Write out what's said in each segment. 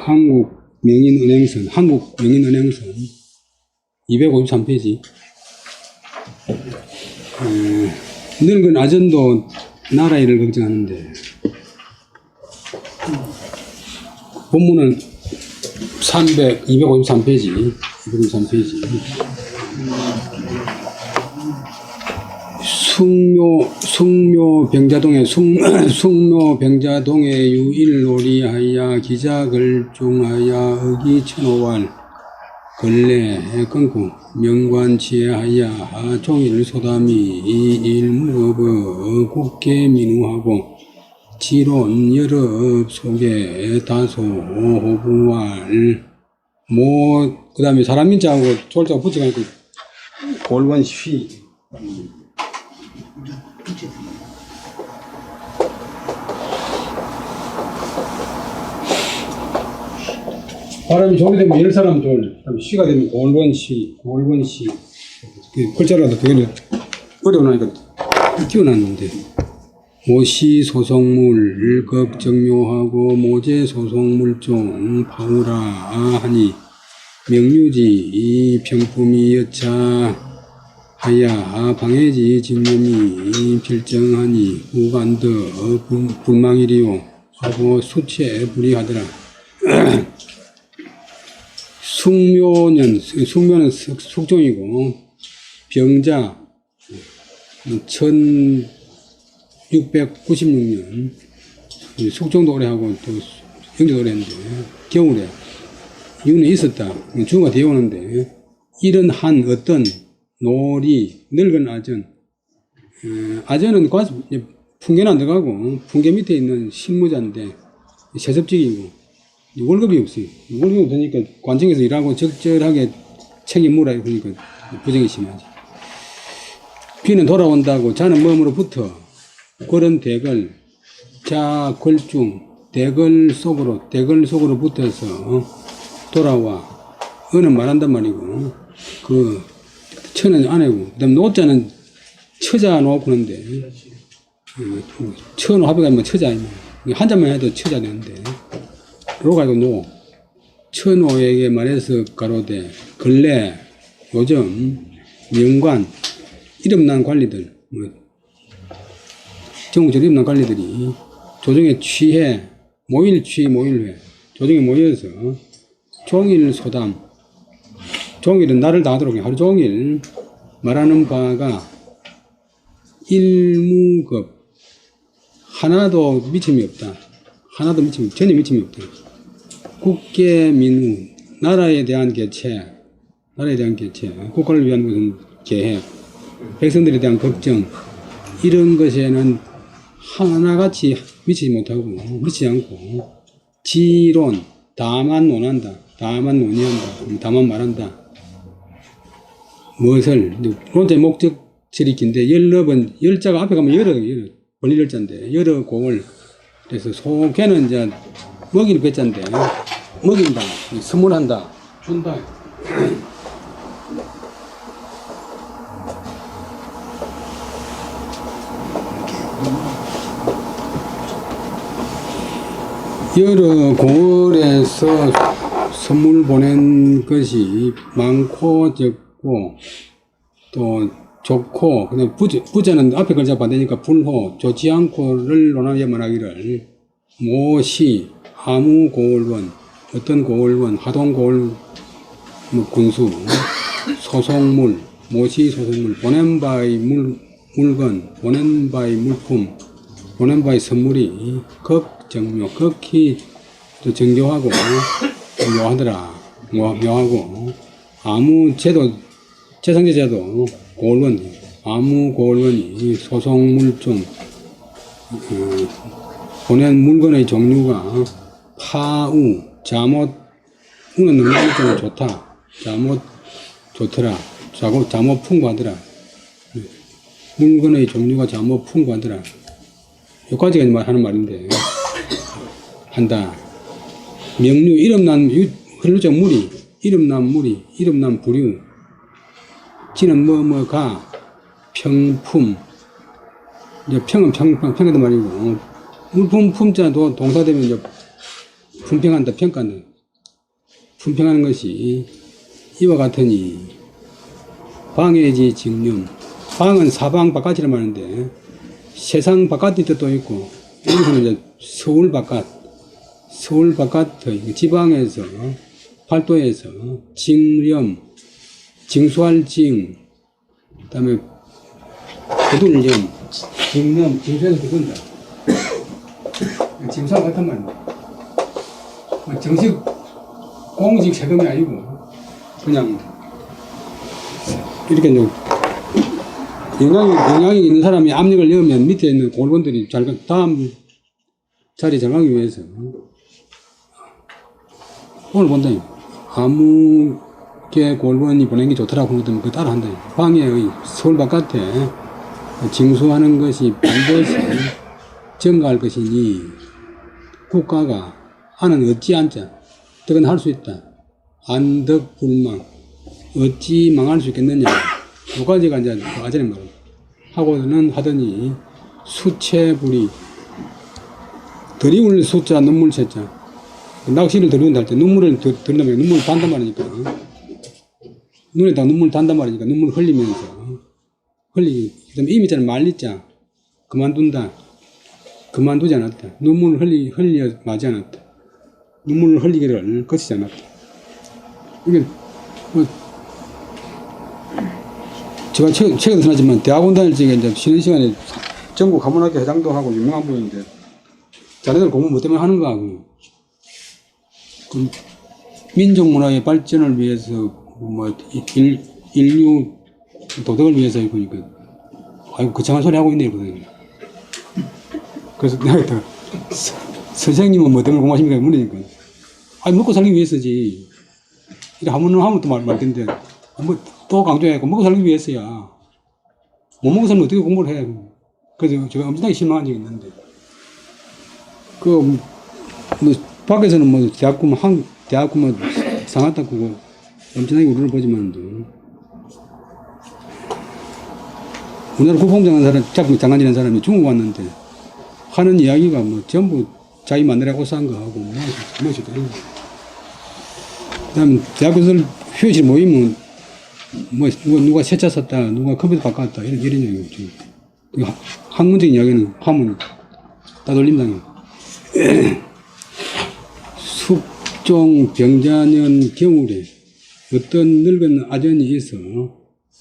한국명인은행선 253페이지. 늙은 아전도 나라 일을 걱정하는데, 본문은 253페이지. 숭묘 병자동에 유일놀이하여 기자걸중하여 의기천오왈 근래 끊고 명관치하여 종일 소담이 일무업을 굳게 민우하고 지론 여럽 속에 다소 호부왈 그 다음에 사람 민자하고 졸자가 붙여가니까 골원쉬 바람이 졸이 되면 열 사람 졸, 쉬가 되면 골원쉬. 글자라도 되게 어려우니까 띄워놨는데, 모시 소송물 걱정묘하고 모제 소송물종 파우라 하니 명류지 평품이 여차 하야 방해지 집념이 필정하니 후간더 불망이리요 하고 수체 불이하더라. 숙묘는 숙종이고 병자 1696년 숙종도 오래 하고 또 영제도 오래 했는데 겨울에 이거는 있었다. 주가 되어 오는데 이런 한 어떤 놀이 늙은 아전은 풍계는 안 들어가고 풍계 밑에 있는 실무자인데 세습직이고 월급이 없어요. 월급이 없으니까 관청에서 일하고 적절하게 책임 물어야 그러니까 부정이 심하지. 비는 돌아온다고 자는 몸으로부터 그런 대걸 자 걸중 대걸 속으로 붙어서 돌아와 어는 말한단 말이고 그 처는 아내고 그다음 노자는 처자 놓고 그런데 처노 합의가 뭐 처자 아니면 한자만 해도 처자 되는데 로가 이거 노 처노에게 말해서 가로되 근래 요즘 명관 이름난 관리들 정부처럼 이름난 관리들이 조정에 취해 모일회 조정에 모여서 종일 소담 종일은 날을 다 하도록 하루 종일 말하는 바가 일무급 하나도 미침이 없다. 전혀 미침이 없다. 국계민우 나라에 대한 개체 국가를 위한 무슨 계획 백성들에 대한 걱정 이런 것에는 하나같이 미치지 않고 지론 다만 논한다. 다만 논의한다. 다만 말한다. 무엇을 논자의 목적절이 긴데 열자가 앞에 가면 여러 벌릴 열자인데 여러 공을 그래서 소개는 이제 먹이는 배자인데 먹인다, 선물한다, 준다. 여러 고을에서 선물 보낸 것이 많고 적고 또 좋고 그다음 부자는 앞에 글자 받으니까 불호 좋지 않고를 논하여만 하기를 모시 아무 고을원 어떤 고을원 하동 고을 군수 소송물 모시 소송물 보낸 바의 물건 보낸 바의 물품 보낸 바의 선물이 극정묘 극히 또 정교하고 묘하고 아무 재상제자도 고을원 아무 고을원이 소송물종 보낸 물건의 종류가 파우 잠옷 우는 능력이 좋다 잠옷 좋더라 잠옷 풍부하더라 물건의 종류가 잠옷 풍부하더라 여기까지가 하는 말인데 한다 명류 이름난 흘러져 물이 이름난 부류 지는 뭐가 평품 이제 평은 평가도 말이고 물품 품자도 동사되면 이제 품평한다 평가한다 순평하는 것이 이와 같으니 방해지 직념. 방은 사방 바깥이라 말하는데 세상 바깥의 뜻도 있고 여기서는 이제 서울 바깥의 지방에서 팔도에서 징념, 징수할 징, 그다음에 거둘념, 징념, 징수해서 거둔다. 징수와 같은 말입니다. 정식 공직 세금이 아니고 그냥 이렇게 영향이 있는 사람이 압력을 넣으면 밑에 있는 골본들이 다음 자리 잘 가기 위해서 오늘 본다. 아무개 골본이 보낸 게 좋더라고 그러더니 그거 따라 한다. 방해의 서울 바깥에 징수하는 것이 반드시 증가할 것이니 국가가 하는 어찌 앉자 덕은 할 수 있다. 안덕 불망 어찌 망할 수 있겠느냐. 두 가지가 이제 아전에 말 하고는 하더니 수채불이 들이울 수자 눈물 채자 낚시를 들이운다 할 때 눈물을 들이면 눈물 단단 말이니까 눈에다 눈물 단단 말이니까 눈물 흘리면서 흘리기 그다음에 이미 있잖아 말리자 그만두지 않았다. 눈물을 흘려 마지 않았다. 눈물을 흘리기를 거치지 않았다. 이게 제가 최근에 전하지만 대학원 다닐 적에 이제 쉬는 시간에 전국 가문학교 회장도 하고 유명한 분인데 자네들 공부 뭐 때문에 하는가 하고 민족 문화의 발전을 위해서 인류 도덕을 위해서 보니까 아이고 거창한 소리 하고 있네 이러거든요. 그래서 내가 선생님은 뭐 때문에 공부하십니까 물으니까 아니 먹고 살기 위해서지. 이렇게 하면 또 말텐데 또 강조해갖고 먹고 살기 위해서야. 못 먹고 살면 어떻게 공부를 해. 그래서 제가 엄청나게 실망한 적이 있는데 밖에서는 대학교 상하다 그거 엄청나게 우려를 보지만 우리나라 국방장한 사람, 장관이라는 사람이 중국 왔는데 하는 이야기가 전부 자기 마누라 옷 산 거 하고 무엇이다. 그 다음에 대학교들 휴게실 모이면 누가 세차 샀다, 누가 컴퓨터 바꿨다, 이런 얘기죠. 학문적인 이야기는 하면 따돌림당해. 숙종 병자년 겨울에 어떤 늙은 아전이 있어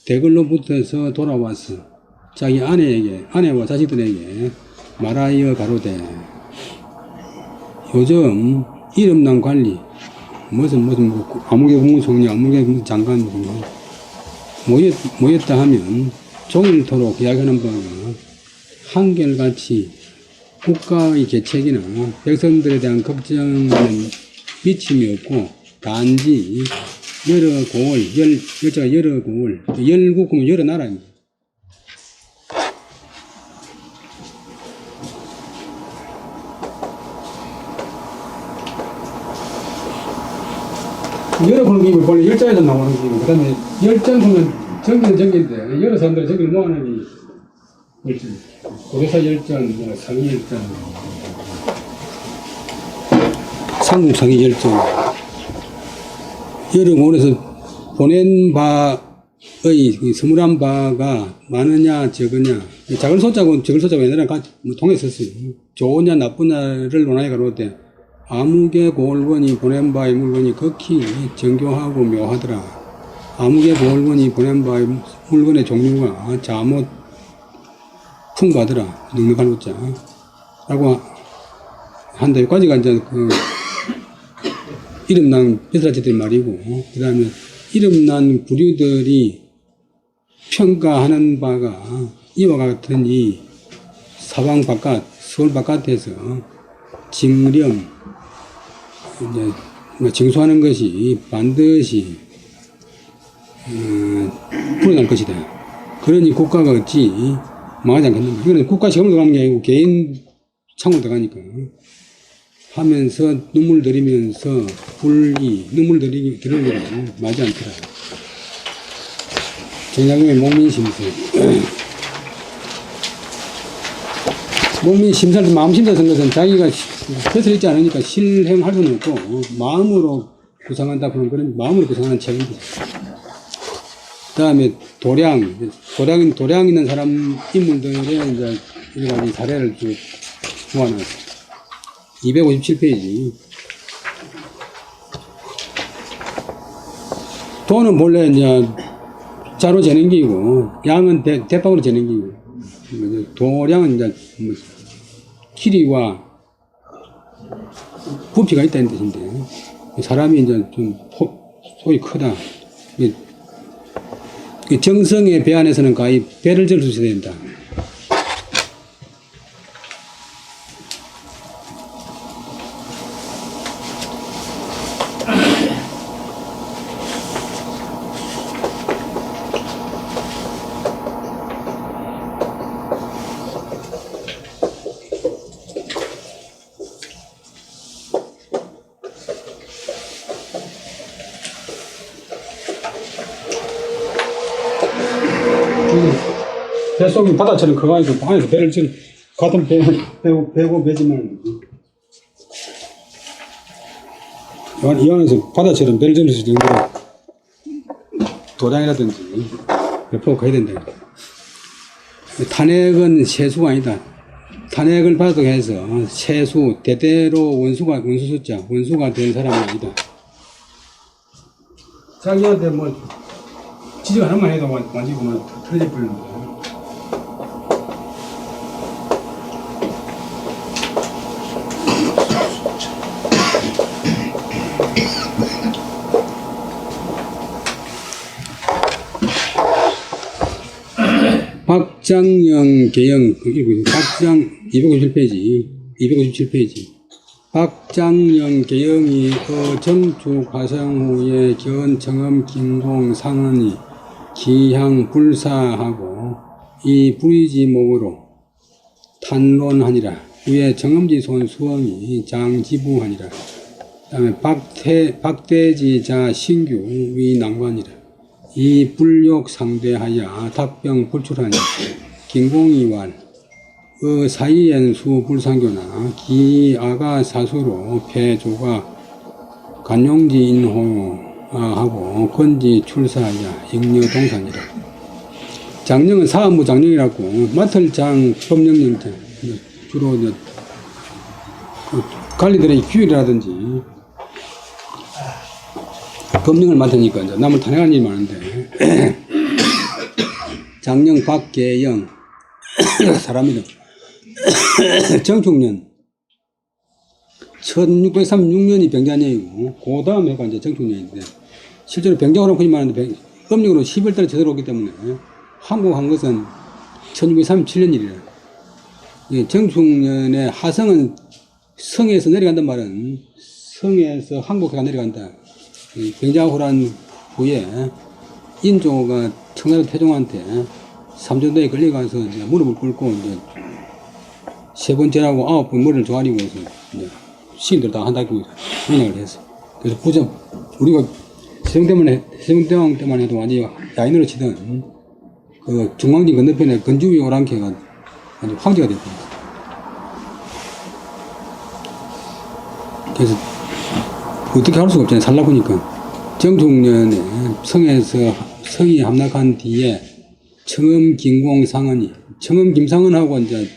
대걸로부터서 돌아와서 자기 아내와 자식들에게 말하여 가로되 요즘 이름난 관리 무슨 아무개 국무총리 아무개 국무장관 모였다 하면 종일토록 이야기하는 바가 한결같이 국가의 계책이나 백성들에 대한 걱정은 미침이 없고 단지 여러 고을 열국하면 여러 나라입니다. 여러 굴기면 원래 열자에서 나오는 기고 그 다음에 열전 하면 정기인데 여러 사람들이 정기를 모아내니 고대사 열전, 상위 열전, 삼국상위 열전 여러 곳에서 보낸 바의 서물한 바가 많으냐 적으냐 작은 소자고 적은 소자고 옛날에 통했었어요. 좋으냐 나쁘냐를 논하여 가로되 아무개 고을원이 보낸 바의 물건이 극히 정교하고 묘하더라. 아무개 고을원이 보낸 바의 물건의 종류가 자못 풍부하더라. 넉넉한 것자 라고 한다. 여기까지가 이제 이름난 베스라치들의 말이고, 그 다음에 이름난 부류들이 평가하는 바가 이와 같으니 사방 바깥, 서울 바깥에서 징렴, 이제 징수하는 것이 반드시 불어날 것이다. 그러니 국가가 어찌 망하지 않겠는가. 이거는 국가 시험을 들어가는 게 아니고 개인 창으로 들어가니까 하면서 눈물 들이면서 눈물 들이기를 마지 않더라. 정약용의 목민심서. 목민심사를 마음심사 쓴 것은 자기가 곁을 있지 않으니까 실행할 수는 없고 마음으로 구상한다 그런 그런 마음으로 구상하는 책입니다. 그 다음에 도량 있는 사람 인물들의 이제 여러 가지 사례를 쭉 모아놨어요. 257페이지. 돈은 본래 이제 자로 재는 기이고, 양은 대빵으로 재는 기이고, 도량은 이제 뭐 길이와 부피가 있다는 뜻인데, 사람이 이제 좀 소위 크다. 정성의 배 안에서는 거의 배를 질 수 있어야 된다. 뱃속이 바다처럼 커가지고 안에서 배를 지금 같은 배고 배지만 이 안에서 바다처럼 배를 지을 수 있는 거 도량이라든지 옆으로 가야 된다. 탄핵은 세수가 아니다. 탄핵을 받았다고 해서 세수 대대로 원수 숫자 원수가 된 사람은 아니다. 자기한테 뭐 지적 하나만 해도 완전히 틀어져 버리는 거야. 박장영 개영 257페이지 박장영 개영이 정축 화성 후에 견 청엄 김공 상언이 기향 불사하고 이 불의지목으로 탄론하니라. 후에 정엄지 손 수엉이 장지부하니라. 그 다음에 박대지자 신규 위낭관이라. 이 불욕 상대하여 답병 불출하니 김공이왈 사이엔수 불상교나 기아가 사수로 폐조가 간용지 인호하고 건지 출사하여 잉여 동산이라. 장령은 사업부 장령이라고 맡을 장 법령령자 주로 관리들의 규율이라든지 법령을 맡으니까 이제 남을 탄핵하는 일이 많은데 장령 박계영 사람이다. 정축년 1636년이 병자년이고 그 다음 해가 이제 정축년인데 실제로 병자호랑 흔히 말하는데 음력으로 10월달에 제대로 오기 때문에 한국 한 것은 1637년 일이라. 정축년에 하성은 성에서 내려간단 말은 성에서 한국해가 내려간다. 병자호란 후에 인조가 청나라 태종한테 삼전도에 걸려가서 이제 무릎을 꿇고 이제 세 번째라고 9번 머리를 조아리고 해서 이제 시인들 다 한다고 명령을 했어. 그래서 우리가 세종대왕 때만 해도 완전히 야인으로 치던 그 중앙진 건너편에 건주위 오랑캐가 아주 황제가 됐거든. 그래서 어떻게 할 수가 없잖아요. 살라보니까. 정축년에 성이 함락한 뒤에 청엄 김공 상언이, 청엄 김상언하고 이제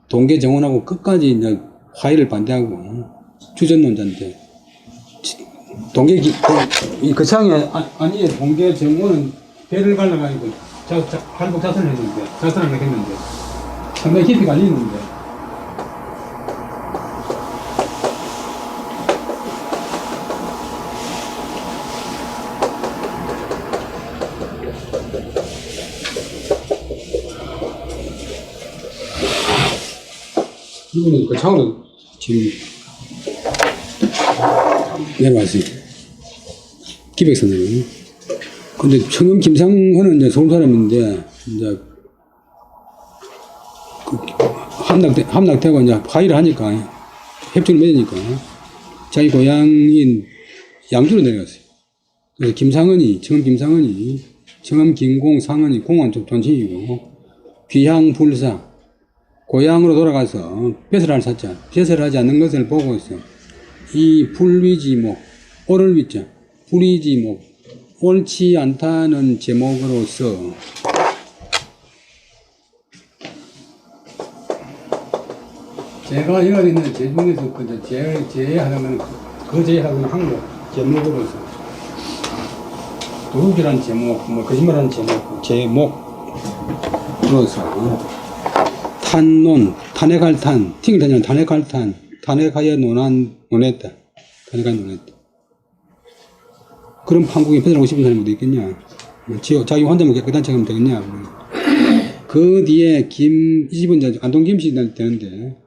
동계 정원하고 끝까지 이제 화해를 반대하고 주전론자인데, 그 창에 아니 동계 정원은 배를 갈라가지고 한국 자살을 했는데 상당히 깊이 갈리는데. 이분은 그 창으로 지금 내려왔어요. 기백선으로. 근데 청엄 김상헌은 이제 서울 사람인데, 이제 그 함락되고 이제 화의를 하니까, 협정을 맺으니까, 자기 고향인 양주로 내려갔어요. 그래서 청엄 김상헌이, 청엄 김공 상헌이 공안 쪽 존칭이고, 귀향불사, 고향으로 돌아가서 벼슬을 샀죠. 벼슬을 하지 않는 것을 보고서 이 불위지목, 옳을 위자 불이지목 옳지 않다는 제목으로서 제가 여기 있는 제 중에서 그 제하는 그 제하는 항목 제목으로서 도둑이라는 제목, 뭐 거짓말하는 제목으로서 탄논, 탄핵할 탄, 팅을 다니는 탄핵할 탄, 탄핵하여 논했다. 탄핵하여 논했다. 그런 판국에 배달하고 싶은 사람이 어디 있겠냐? 자기 혼자만 깨끗한 척하면 되겠냐? 그 뒤에 이 집은 이제 안동김씨 되는데,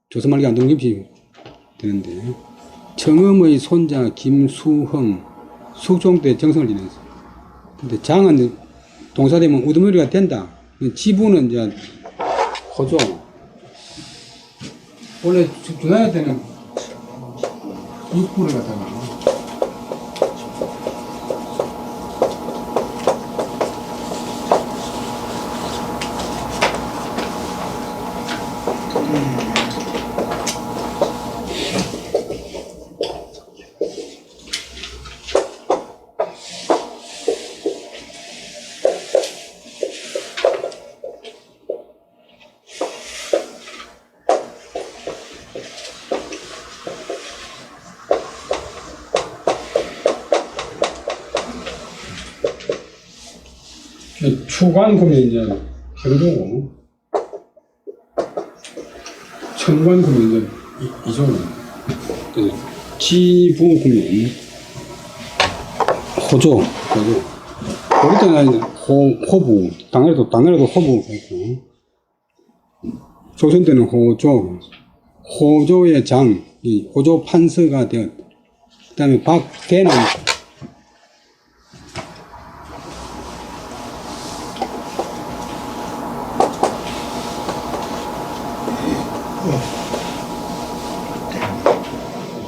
조선말기 안동김씨 되는데, 청음의 손자 김수흥, 숙종 때 정성을 지냈어. 근데 장은 동사되면 우두머리가 된다. 지부는 이제 호조. 원래 주나야 때는 육부를 갖다가 추관금이 이제 평조고, 천관금이 이제 이조고, 지부금이 호조. 우리 때는 이제 호부, 당나라도 호부 있고, 조선 때는 호조의 장, 이 호조 판서가 되었다. 그 다음에 박대는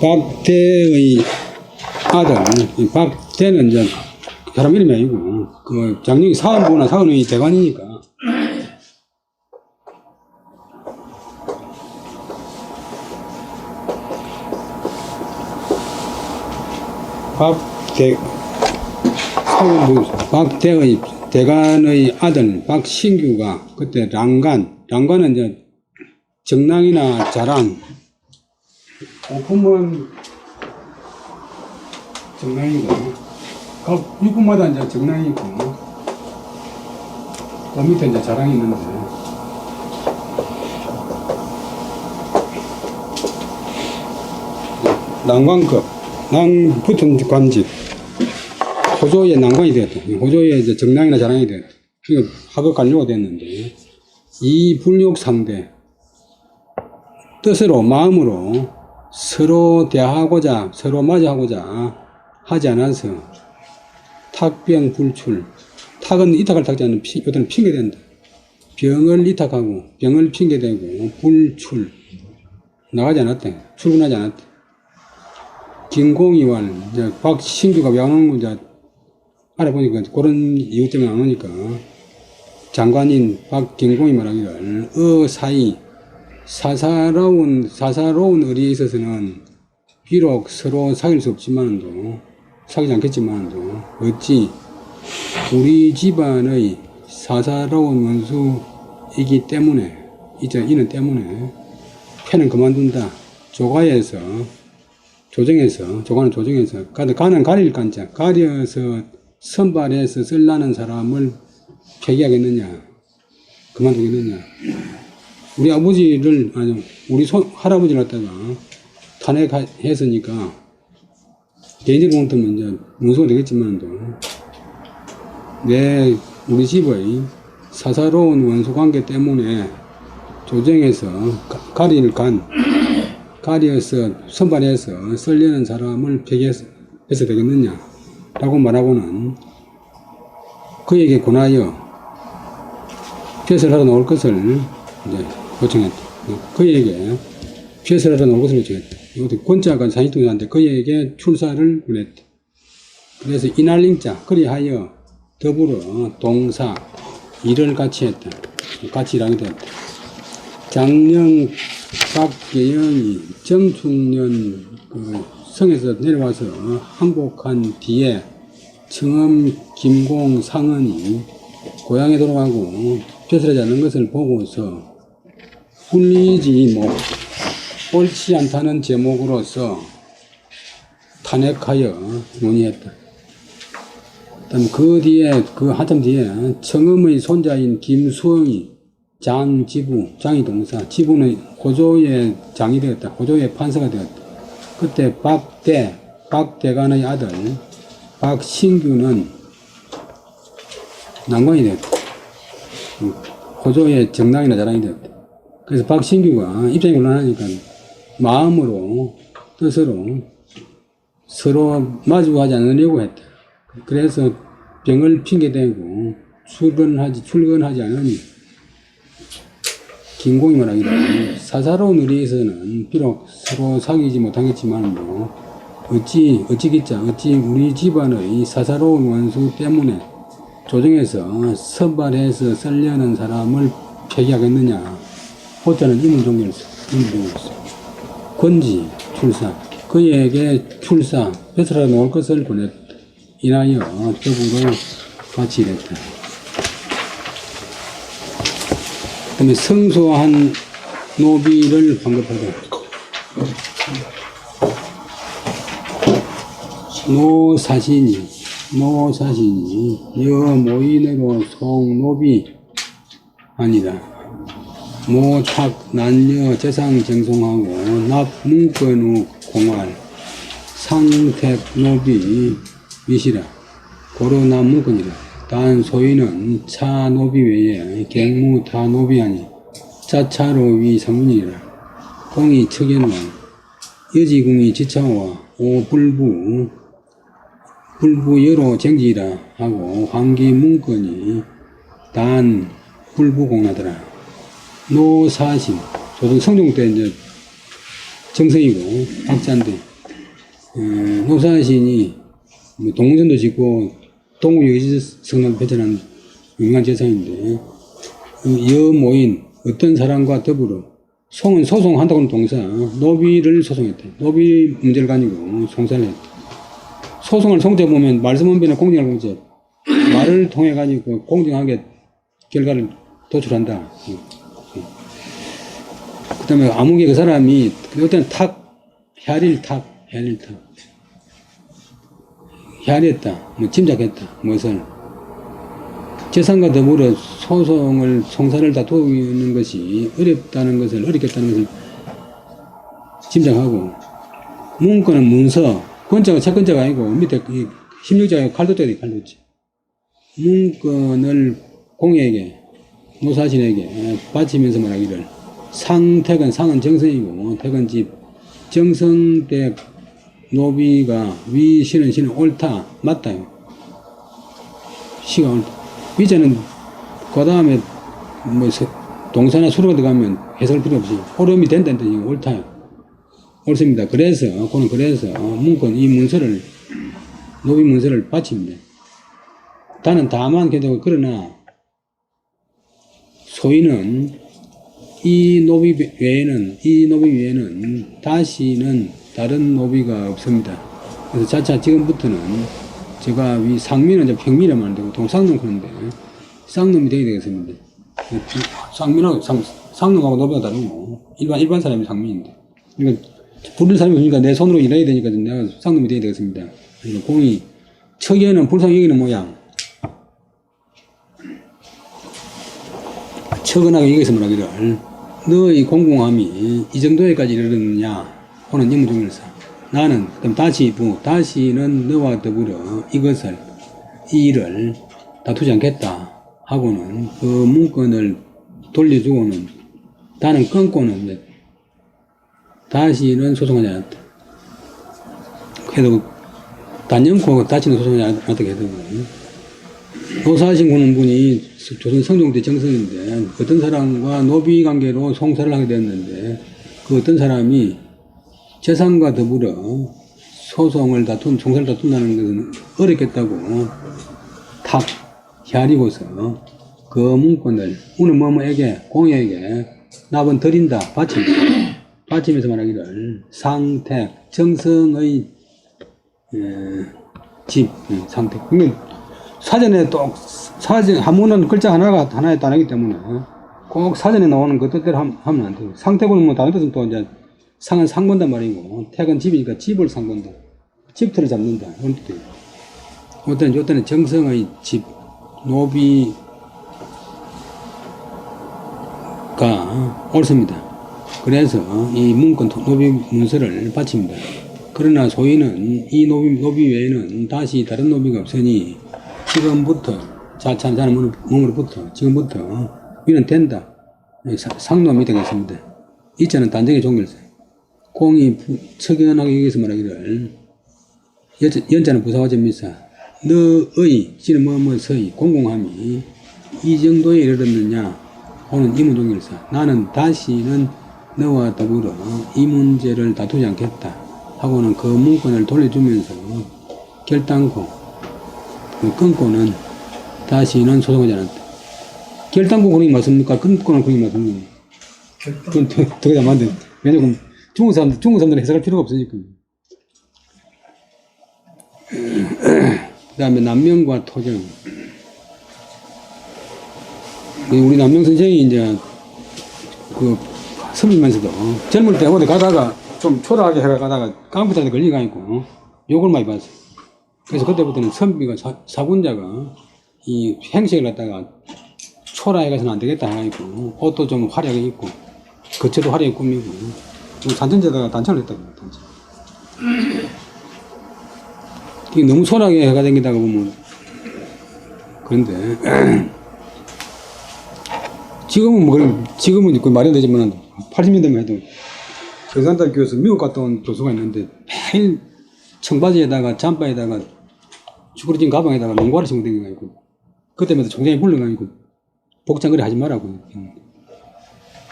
박대의 아들, 박대는 이제 사람 이름이 아니고, 그 장령이 사은부나 사은의 대관이니까. 박대의 대관의 아들 박신규가 그때 랑관은 이제 정랑이나 자랑, 오품은 정랑이고, 각 육군마다 이제 정랑이 있고, 그 밑에 이제 자랑이 있는데, 난관급, 난 붙은 관직, 호조의 난관이 되었다. 호조의 이제 정랑이나 자랑이 되었다. 그러니까 하급 관료가 됐는데, 이 불욕 상대, 뜻으로, 마음으로, 서로 대하고자, 서로 맞이하고자 하지 않아서 탁병 불출. 탁은 이탁을 탁지 않는 요새는 핑계된다. 병을 이탁하고 병을 핑계대고 불출. 나가지 않았다. 출근하지 않았다. 김공이왈, 이제 박신규가 왜 안 오는 건지 알아보니까 그런 이유 때문에 안 오니까 장관인 박김공이 말하기를 사이 사사로운 의리에 있어서는 비록 서로 사귈 수 없지만도, 사귀지 않겠지만도, 어찌 우리 집안의 사사로운 원수이기 때문에, 이는 때문에 패는 그만둔다. 조정에서, 가는 가릴 간자, 가려서 선발해서 쓸라는 사람을 폐기하겠느냐, 그만두겠느냐. 우리 아버지를, 우리 할아버지를 갖다가 탄핵했으니까, 개인적으로 보면 이제 문서가 되겠지만도, 우리 집의 사사로운 원수 관계 때문에 조정에서 가려서 선발해서 쓰려는 사람을 폐기해서 되겠느냐, 라고 말하고는 그에게 권하여 폐설하러 나올 것을 이제 요청했다. 그에게 피해서라도 나올 것을 요청했다. 이것도 권자가 산시통자한테 그에게 출사를 보냈다. 그래서 이날링자, 그리하여 더불어 동사, 일을 같이 했다. 같이 일하게 되었다. 장령 박계영이 정충년 성에서 내려와서 항복한 뒤에 청엄 김공 상은이 고향에 돌아가고 벼슬하지 않는 것을 보고서 불리지 뭐 옳지 않다는 제목으로서 탄핵하여 논의했다. 그 뒤에, 그 한참 뒤에 청엄의 손자인 김수영이 장이 동사, 지부는 고조의 장이 되었다. 고조의 판사가 되었다. 그때 박대간의 아들 박신규는 난관이 되었다. 고조의 정당이나 자랑이 되었다. 그래서 박신규가 입장이 곤란하니까 마음으로 뜻으로 서로 마주하지 않으려고 했다. 그래서 병을 핑계대고 출근하지 않으니 김공이 말하기를 사사로운 의리에서는 비록 서로 사귀지 못하겠지만 어찌 우리 집안의 사사로운 원수 때문에 조정에서 선발해서 쓰려는 사람을 폐기하겠느냐. 호자는 이문종이었어. 권지 출사 그에게 벼슬하러 놓을 것을 보냈다. 인하여 더불어 같이 일했다. 그 다음에 성소한 노비를 반급하다. 노사신이 여모인으로 송노비 아니다. 모탁 난여 재상 정송하고 납 문권 후 공활 상택 노비 미시라 고로 납 문권이라. 단 소인은 차 노비 외에 갱무 타 노비 아니 자차로 위 상문이라. 공이 척연왕 여지궁이 지차와 오불부 여로 정지라 하고 황기 문건이 단 불부공하더라. 노사신 조선 성종 때 이제 정성이고 학자인데 노사신이 동문선도 짓고 동국여지 성당 배천한 유명한 재상인데 여모인 어떤 사람과 더불어 송은 소송한다고는 동사 노비를 소송했다. 노비 문제를 가지고 송사를 했다. 소송을 송태 보면 말씀원변의 공정할 공적 말을 통해 가지고 공정하게 결과를 도출한다. 그 다음에 아무개 그 사람이 어떤 혈일했다. 짐작했다. 무엇을 재산과 더불어 송사를 다투는 것이 어렵겠다는 것을 짐작하고 문건은 문서 권자가 채권자가 아니고 밑에 16자가 칼도자가 칼도지. 문건을 공에게 노사신에게 바치면서 말하기를 상은 정성이고 퇴근 집 정성댁 노비가 위 시는 옳다 맞다요. 시가 옳다. 위자는 그 다음에 동사나 수로가 들어가면 해석할 필요 없이 옳음이 된다는 뜻이 옳다요. 옳습니다. 그래서 문건 이 문서를 노비 문서를 바칩니다. 다는 다만 괜찮고 그러나 소인은 이 노비 외에는 다시는 다른 노비가 없습니다. 그래서 자차 지금부터는 제가 위 상민은 이제 평민이라면 안 되고 동상놈 그런데 쌍놈이 되게 되겠습니다. 상민하고 상놈하고 노비가 다르고 일반 사람이 상민인데 그러니까 부를 사람이 없으니까 내 손으로 일해야 되니까 내가 쌍놈이 되게 되겠습니다. 그러니까 공이 척에는 불상 여기는 모양 척은하고 여기서 뭐라기를 너의 공공함이 이 정도에까지 이르렀느냐 하는 임무중에서 나는 그럼 다시는 너와 더불어 이 일을 다투지 않겠다 하고는 그 문건을 돌려주고는 나는 끊고는 다시는 소송하지 않았다. 그래도 단연코 다시는 소송하지 않았다 해도 노사신 구는 분이 조선 성종 때 정성인데 어떤 사람과 노비 관계로 송사를 하게 되었는데 그 어떤 사람이 재산과 더불어 송사를 다툰다는 것은 어렵겠다고 혈이고서 그 문건을 오늘 공에게 납은 드린다 바친다. 받침에서 말하기를 상택, 정성의 집, 상택. 사전에 또, 한문은 글자 하나에 따르기 때문에 꼭 사전에 나오는 그 뜻대로 하면 안 돼요. 상택은 뭐 다른 뜻은 또 이제 상은 상본단 말이고, 택은 집이니까 집을 상본다. 집터를 잡는다. 이런 뜻이에요. 요때는 정성의 집, 노비가 옳습니다. 그래서 이 문건 노비 문서를 바칩니다. 그러나 소인은 이 노비 외에는 다시 다른 노비가 없으니 지금부터 자는 몸으로부터 지금부터 위는 된다. 상노함이 되겠습니다. 이자는 단정의 종결사. 공이 석연하게 여기서 말하기를 연자는 부사화점미사 너의 지는 뭐뭐서의 공공함이 이 정도에 이르렀느냐 오는 이문종결사. 나는 다시는 너와 더불어 이 문제를 다투지 않겠다 하고는 그 문건을 돌려주면서 결단코 끊고는 다시는 소송하지 않았다. 결단코 그런 게 맞습니까? 끊고는 그런 게 맞습니까? 그건 되게 안 돼. 왜냐면 중국 사람들은 해석할 필요가 없으니까. 그 다음에 남명과 토정. 우리 남명 선생이 이제 섬이면서도 젊을 때 어디 가다가 좀 초라하게 가다가 깡패들한테 걸리가 있고 욕을 많이 받았어요. 그래서 그때부터는 선비가 사군자가 이 행색을 갖다가 초라해 가서는 안 되겠다 하고 옷도 좀 화려하게 입고 거처도 화려하게 꾸미고 단천제다가 단천을 했다고 단천. 이게 너무 초라하게 해가 댕기다가 보면 그런데 지금은 그 말이 되지만 80년대만 해도 경산대학교에서 미국 갔다 온 교수가 있는데 매일 청바지에다가 잠바에다가 쭈그러진 가방에다가 농구화를 신고 다니는 거 있고 그때마다 총장이 불러가지고 복장거리 하지 말라고.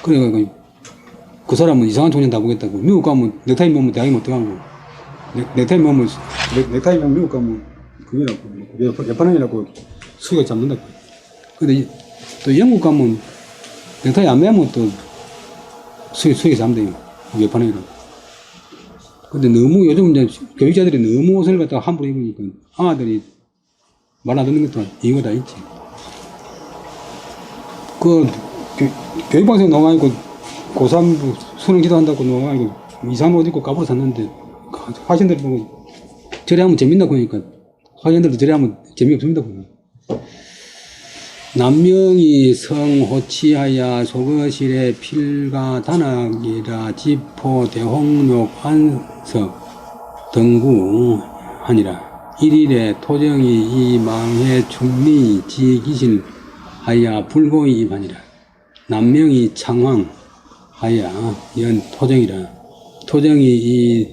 그래가지고 그 사람은 이상한 총장 다 보겠다고. 미국 가면 넥타이 보면 대학이 못 들어가고 넥타이 보면 미국 가면 그거라고 예판왕이라고 수익을 잡는다고. 근데 또 영국 가면 넥타이 안 매면 또 수익이 잡는다. 예판왕이라고. 근데 너무 요즘 이제 교육자들이 너무 옷을 갖다가 함부로 입으니까 아들이 말 안 듣는 것도 이유가 다 있지. 교육방송에 나와가지고 고3 수능 기도한다고 나와가지고 이상한 옷 입고 까불어 샀는데 화신들 보고 저래 하면 재밌나 보니까 화신들도 저래 하면 재미없습니다. 남명이 성호치하야 소거실의 필가 단학이라 지포 대홍록 안석 등구하니라. 일일에 토정이 이 망해 충리 지기실 하야 불고이 임하니라. 남명이 창황 하야 연 토정이라. 토정이 이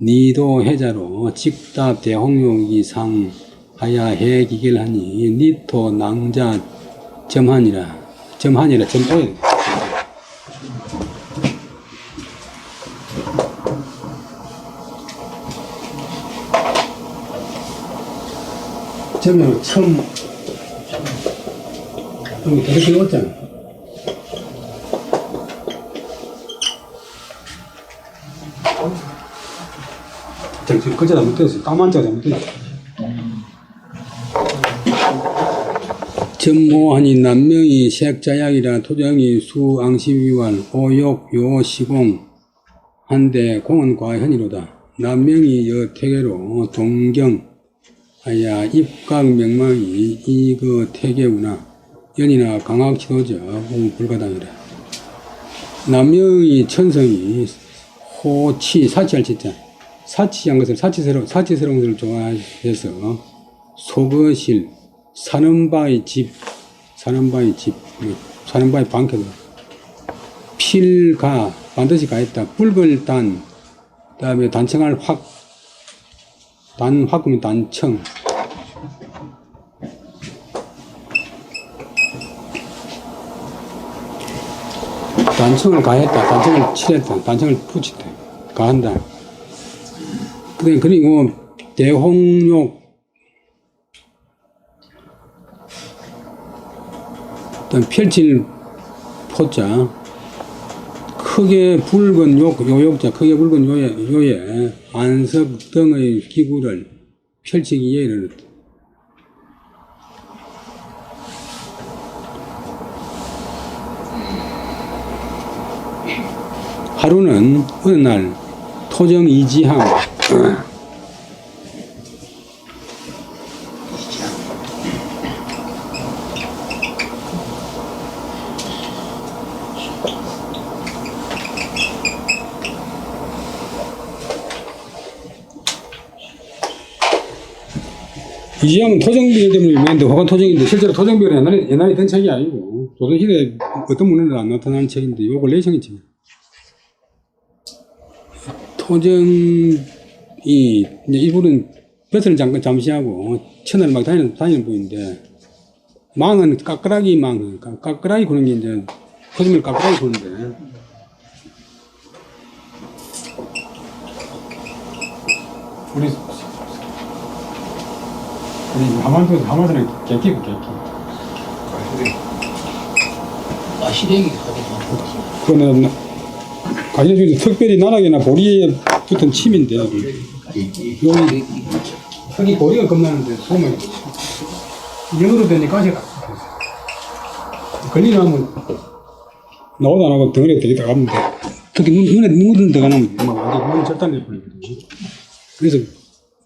니도 해자로 직답 대홍록이 상 하야 해 기결하니 니토 낭자 점하니라. 점오에 점으로 처음 여기 되게 길었잖아. 지금 글자 잘못됐어. 까만자가 잘못됐어. 점오하니 남명이 색자약이라 토정이 수앙시위관 오욕 요시공 한데 공은 과현이로다. 남명이 여태계로 동경 하야 입각 명망이 이그 태계우나 연이나 강학 지도자 불가당이라. 남명이 천성이 호치 사치할 치자 사치한 것을 사치스러운 것을 좋아해서 속거실 사는 바의 방패다. 필가 반드시 가했다. 붉을 단 그다음에 단청할 확금이 단청. 단청을 가했다. 단청을 칠했다. 단청을 붙였다. 가한다. 그리고 대홍록 펼칠 포자 크게 붉은 요역자, 크게 붉은 요에 안석 등의 기구를 펼치기에 이르렀다. 하루는 어느 날 토정 이지함 이지함은 토정비결 때문에 유명한데 화관 토정인데 실제로 토정비결은 옛날에 든 책이 아니고 조선시대에 어떤 문헌에도 안 나타나는 책인데 요걸 내성이 책. 토정이 이분은 벼슬을 잠시하고 천을 막 다니는 분인데 망은 까끄라기 망, 까끄라기 구는 게 이제 토정을 까끄라기 구는데 우리 하만도는 객기고 객기. 시래기 가지고. 그거는 가시나 중에서 특별히 나락이나 보리에 붙은 침인데 여기 흙이 보리가 겁나는데 소면 영으로 되니까 가시가 걸리면 나오도 안 하고 덩어리에 되게 들어가면 돼. 특히 눈에 묻은 데가 나면 막 완전 눈이 절단돼 버리거든요. 그래서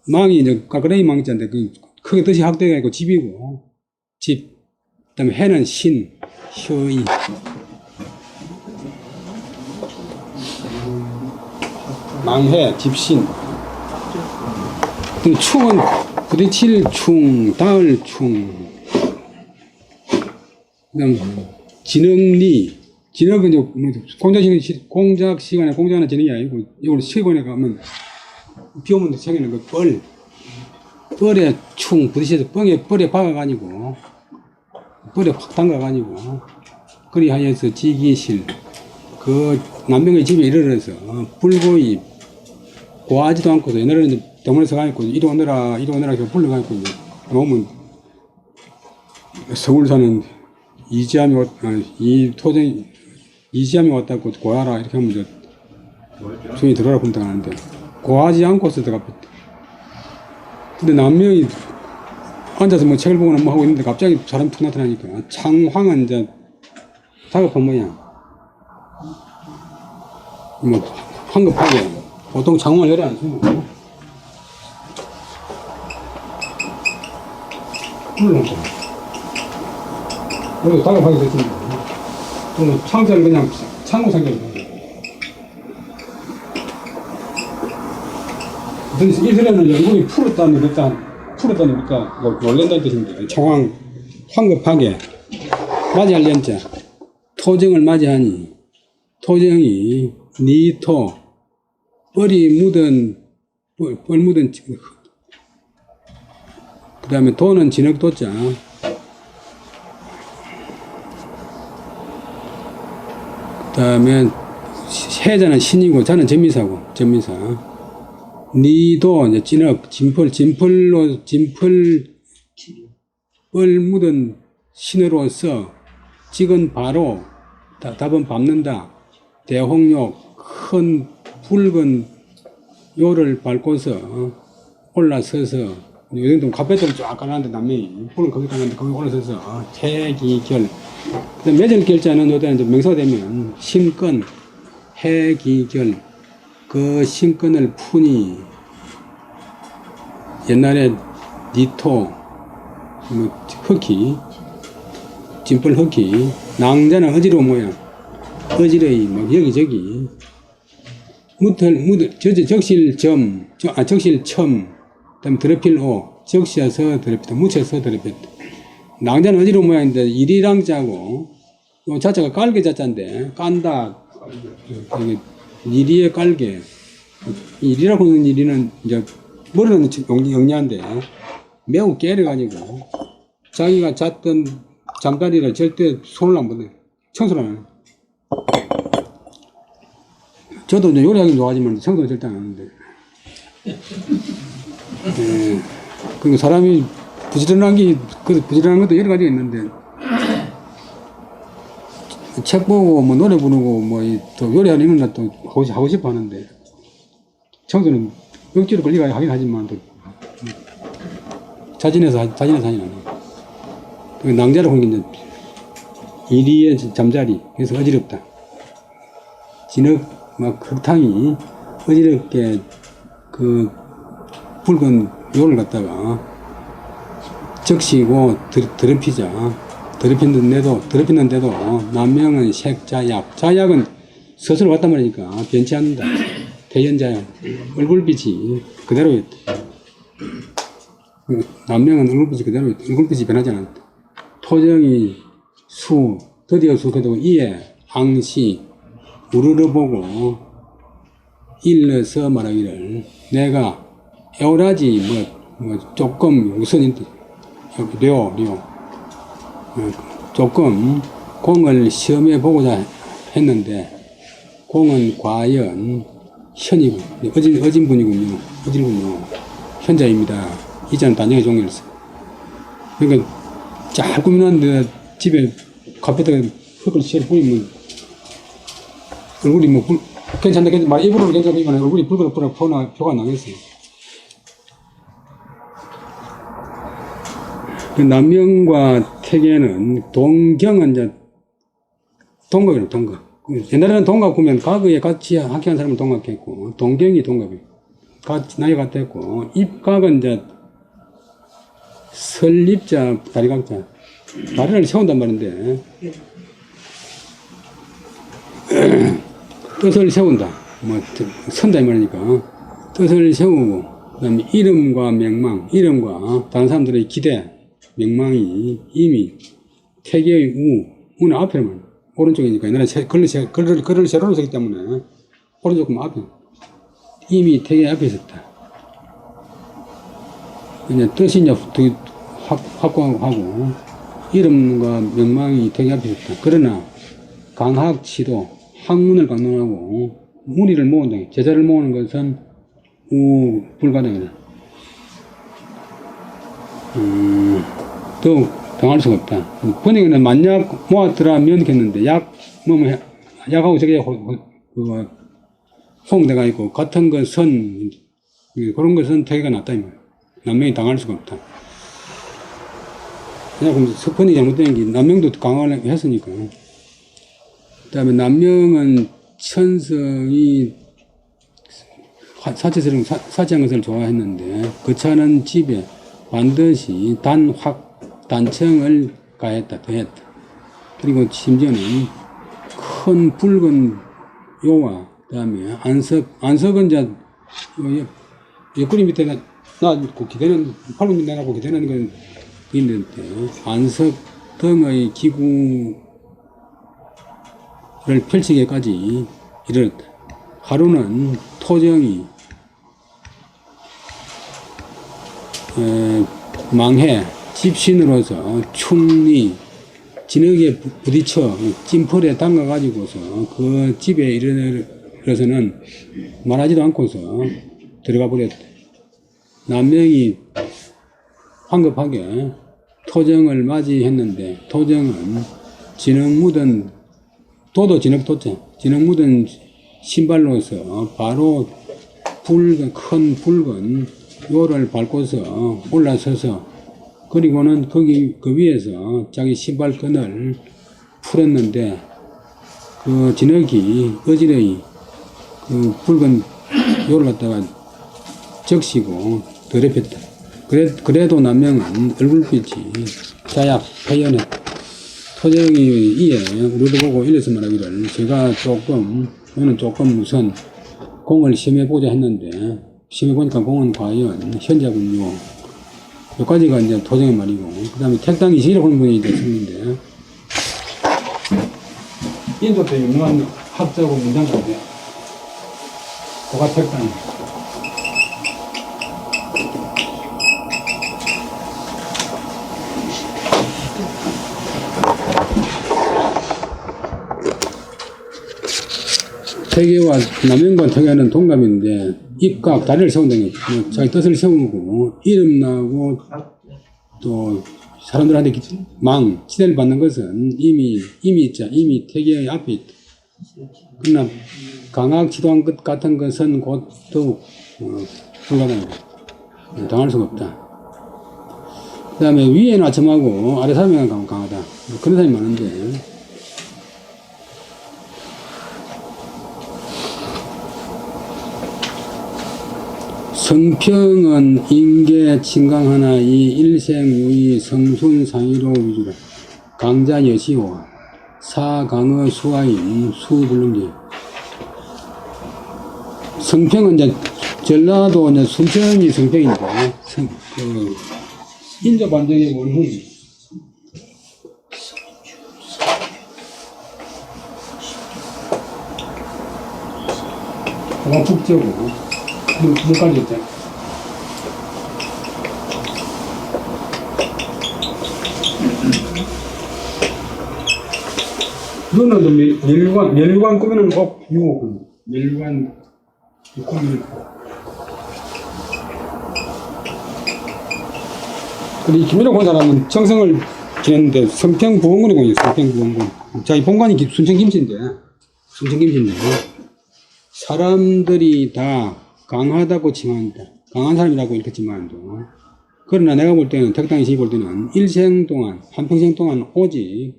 망이 이제 까그레이 망 있잖아요. 그 크게 뜻이 학대가 있고 집이고 집, 그다음에 해는 신, 효이. 망해, 집신. 충은 부딪힐 충, 닿을 충. 그다음 진흥리. 진흥은 이제 공작 시간에 공작하는 진흥이 아니고 이걸 시간에 가면 비 오면 생기는 그 뻘. 뻘에 충 부딪혀서 뻘에 박아가지고 뻘에 확 담가가지고 그리 하여서 지기실 그 남명의 집에 이르러서 불고이 고하지도 않고서 옛날에는 이제 병원에서 가있고 이리 오너라 이렇게 불러가지고 이제 오면 서울 사는 이지함이 왔다고 고하라 이렇게 하면 이제 중이 들어라 본다 하는데 고하지 않고서 들어가. 근데 남명이 앉아서 뭐 책을 보거나 뭐 하고 있는데 갑자기 사람이 툭 나타나니까 창황은 이제 다급한 모양. 뭐 황급하게 보통 창황을 열에 안 쓰고 불러놓고 그래도 다급하게 됐습니다. 그러면 창자를 그냥 창고 상자로 이슬에는 연분이 풀었다는 것과 놀랜다는 뜻인데 청황 황급하게 맞이할 연자 토정을 맞이하니 토정이 니토 뻘이 묻은 뻘 묻은 그 다음에 도는 진흙도자 그 다음에 해자는 신이고 자는 전미사고 전미사 니도 이제 진흙, 진펄 뻘 묻은 신으로서 찍은 바로 답은 밟는다. 대홍욕 큰 붉은 요를 밟고서 올라서서 요정도 카페트를 쫙 깔았는데 남명이 붉은 거기 깔았는데 거기 올라서서 해기결 그다음 매절결자는 요때는 이제 명사가 되면 신권 해기결 그 신권을 푸니 옛날에 니토 뭐 흑희 진펄 흑희 낭자는 어지러운 모양 어지러이 막 여기저기 적실점 적실첨 그다음에 더럽힐오 적셔서 더럽히다 묻혀서 더럽혔다. 낭자는 어지러운 모양인데 일이랑 자고 요 자자가 깔개 자자인데 깐다 일이에 깔개 일이라고 하는 일이는 이제 머리는 영리한데 매우 깨려가지고 자기가 잤던 잠자리를 절대 손을 안 보내 청소를 안 해. 저도 이제 요리하기 좋아하지만 청소는 절대 안 하는데 그러니까 사람이 부지런한 것도 여러 가지가 있는데 책 보고 뭐 노래 부르고 뭐 또 요리하는 이런 것도 하고 싶어 하는데 청소는 억지로 걸리가 하긴 하지만 또 자진해서 하진 않아요. 그 낭자를 하는 게 이제 이리에 잠자리 그래서 어지럽다. 진흙 막 흙탕이 어지럽게 그 붉은 요를 갖다가 적시고 더럽히는데도 남명은 색자약 자약은 스스로 왔단 말이니까 변치 않는다. 태연자약 얼굴빛이 그대로 있다. 남명은 얼굴빛이 그대로 있다. 얼굴빛이 변하지 않았다. 토정이 수 드디어 수그도 이에 항시 우르르 보고 일러서 말하기를 내가 에오라지 뭐 조금 우선 료 조금 공을 시험해 보고자 했는데 공은 과연 현이고 어진분이군요. 현자입니다. 이자는 단정의 종이었어. 그러니까 잘 꾸미놨는데 집에 카페트에 흙을 실 뿌리면 얼굴이 뭐 괜찮다 막 입으로 괜찮으면 얼굴이 붉은 표가 나겠어요. 그 남명과 태계는 동경은 이제 동갑이에요. 동갑. 옛날에는 동갑 보면 과거에 같이 학교한 사람을 동갑했고 동경이 동갑이에요. 나이 같았고 입각은 이제 설립자 다리각자 다리를 세운단 말인데 뜻을 세운다. 뭐 선다 이 말이니까 뜻을 세우고 그다음에 이름과 명망 이름과 다른 사람들의 기대 명망이 이미 태계의 우는 앞에만 오른쪽이니까 옛날에 글을 세로로 썼기 때문에 오른쪽은 앞에 이미 태계 앞에 있었다. 이제 뜻이 이제 확고하고 이름과 명망이 태계 앞에 있었다. 그러나 강학치도 학문을 강론하고 문의를 모은다. 제자를 모으는 것은 불가능이다. 더욱 당할 수가 없다. 번역에는 만약 모았더라면 했는데 약하고 저게 홍대가 있고 같은 것은 그런 것은 태계가 낫다 이 말이야. 남명이 당할 수가 없다. 그냥 번역이 잘못된 게 남명도 강화를 했으니까. 그 다음에 남명은 천성이 사치한 것을 좋아했는데 그 차는 집에 반드시 단청을 더했다. 그리고 심지어는 큰 붉은 요와 그 다음에 안석은 이제 옆구리 밑에 놔두고 기대는 팔꿈 밑에 놔두고 기대는 건 있는데 안석 등의 기구를 펼치기까지 이르렀다. 하루는 토정이 망해 집신으로서 충리 진흙에 부딪혀 찜펄에 담가가지고서 그 집에 이르러서는 말하지도 않고서 들어가 버렸다. 남명이 황급하게 토정을 맞이했는데 토정은 진흙 묻은 진흙 묻은 신발로서 바로 큰 붉은 요를 밟고서 올라서서 그리고는 그 위에서 자기 신발끈을 풀었는데 그 진흙이 어지러이 그 붉은 요를 갖다가 적시고 더럽혔다. 그래도 남명은 얼굴빛이 자약 패연했다. 토정이 이에 우리도 보고 일러서 말하기를 제가 오늘 조금 우선 공을 시험해보자 했는데 시험해보니까 공은 과연 현자군요. 여기까지가 이제 토정의 말이고 그 다음에 택당 이시라고 하는 분이 이제 성인데 인도도 유명한 학자고 문장가인데 고가 택당 태계와 남명과 태계는 동갑인데 입각 다리를 세운다는 게 자기 뜻을 세우고 이름 나고 또 사람들한테 지대를 받는 것은 이미 태계의 앞에 있다. 그러나 강학 지도한 것 같은 것은 곧 더욱 불가능하다. 당할 수가 없다. 그 다음에 위에는 아첨하고 아래 사람이 강하다. 그런 사람이 많은데 성평은 인계 친강하나 이 일생유의 성순상의로 위주라. 강자 여시호 사강의 수하인 수불능지. 성평은 이제 전라도 이제 순천이 성평인데 인조 반정의 원훈 그만 북저고 물까지 있잖아. 너는 멸관 꾸미는 법 유혹 멸관 꾸미는 근데 이 김민호 본 사람은 청성을 지냈는데 성평부원군에 공이 있어요. 성평부원군. 자기 본관이 순천김씨인데 사람들이 다 강하다고 칭한다. 강한 사람이라고 읽겠지만도 그러나 내가 볼 때는 택당시 볼 때는 일생 동안 한평생 동안 오직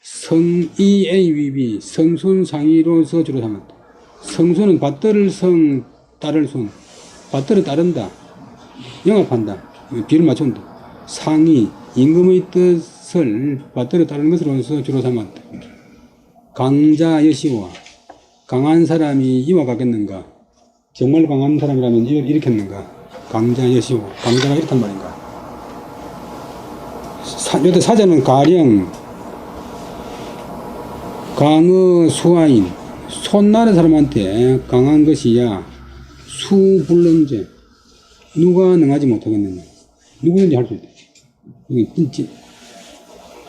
성이A위비 성순상의로서 주로 삼았다. 성순은 밭들을 성 따를 순 밭들을 따른다. 영합한다. 비를 맞춘다. 상의 임금의 뜻을 받들어 따르는 것으로서 주로 삼았다. 강자 여시와 강한 사람이 이와 같겠는가? 정말 강한 사람이라면 이렇겠는가? 강자 여시와 강자가 이렇단 말인가? 요때 사자는 가령 강의 수하인 손나는 사람한테 강한 것이야 수불능제 누가 능하지 못하겠느냐? 누구든지 할 수 있다.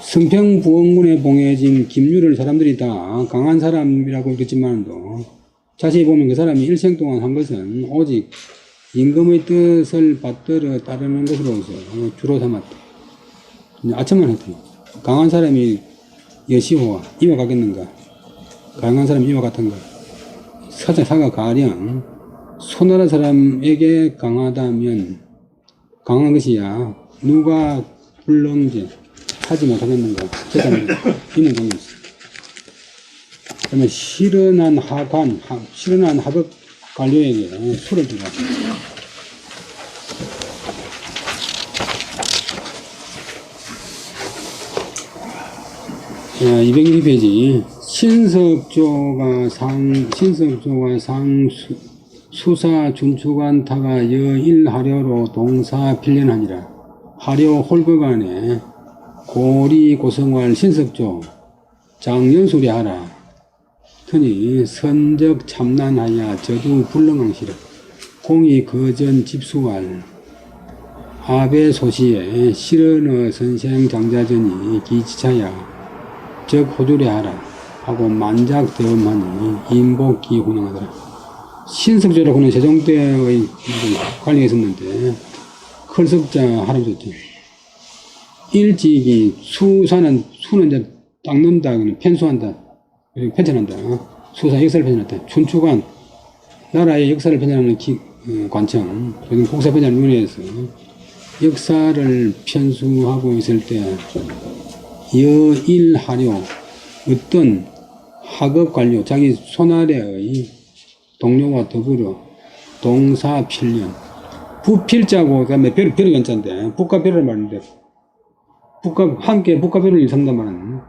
성평부원군에 봉해진 김유를 사람들이 다 강한 사람이라고 읽겠지만도 자세히 보면 그 사람이 일생 동안 한 것은 오직 임금의 뜻을 받들어 따르는 것으로서 주로 삼았다. 아첨만 했다. 강한 사람이 여시호와 이와 같겠는가? 강한 사람이 이와 같은가? 사가 가령 소나라 사람에게 강하다면 강한 것이야 누가 불능제 하지 못하겠는가? 있는 공이 있어. 그러면 실현한 하급 관료에게 술을 주라. 202페이지. 신석조가 수사 준축한 타가 여일하려로 동사 필련하니라. 하려 홀거간에 고리 고성활 신석조 장년수리 하라. 터니 선적 참난하야 저두 불능왕시라. 공이 거전 집수할 아베 소시에 실언어 선생 장자전이 기지차야 적 호주리 하라 하고 만작 대엄하니 인복기 혼응하더라. 신석조라고 하는 세종 때의 관리가 있었는데 클석자 할아버지였죠. 일찍이 수는 이제 닦는다, 편수한다, 편찬한다. 수사 역사를 편찬한다. 춘추관 나라의 역사를 편찬하는 관청, 국사편찬위원회에서 역사를 편수하고 있을 때 여일하려 어떤 학업 관료, 자기 손아래의 동료와 더불어 동사필련, 부필자고 그다음에 별의 연자인데 북과 별을 말하는데 함께 북과 별을 일삼단 말은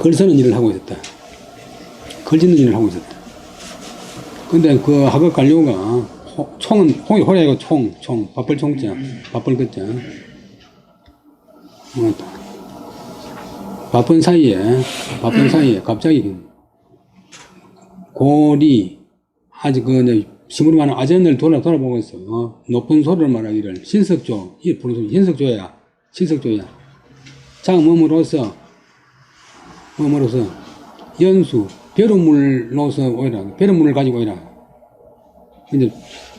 글 쓰는 일을 하고 있었다. 글 짓는 일을 하고 있었다. 근데 그 학업 관료가 홍이 호래이고 바쁠 총자, 바쁠 것자. 바쁜 사이에 갑자기 고리 아직 심으로 말하는 아전을 돌아보고 있어. 높은 소리를 말하기를 신석조, 이 부른 소리 신석조야. 장엄으로서 연수 벼룩물로서 오이라. 벼룩물을 가지고 오이라. 근데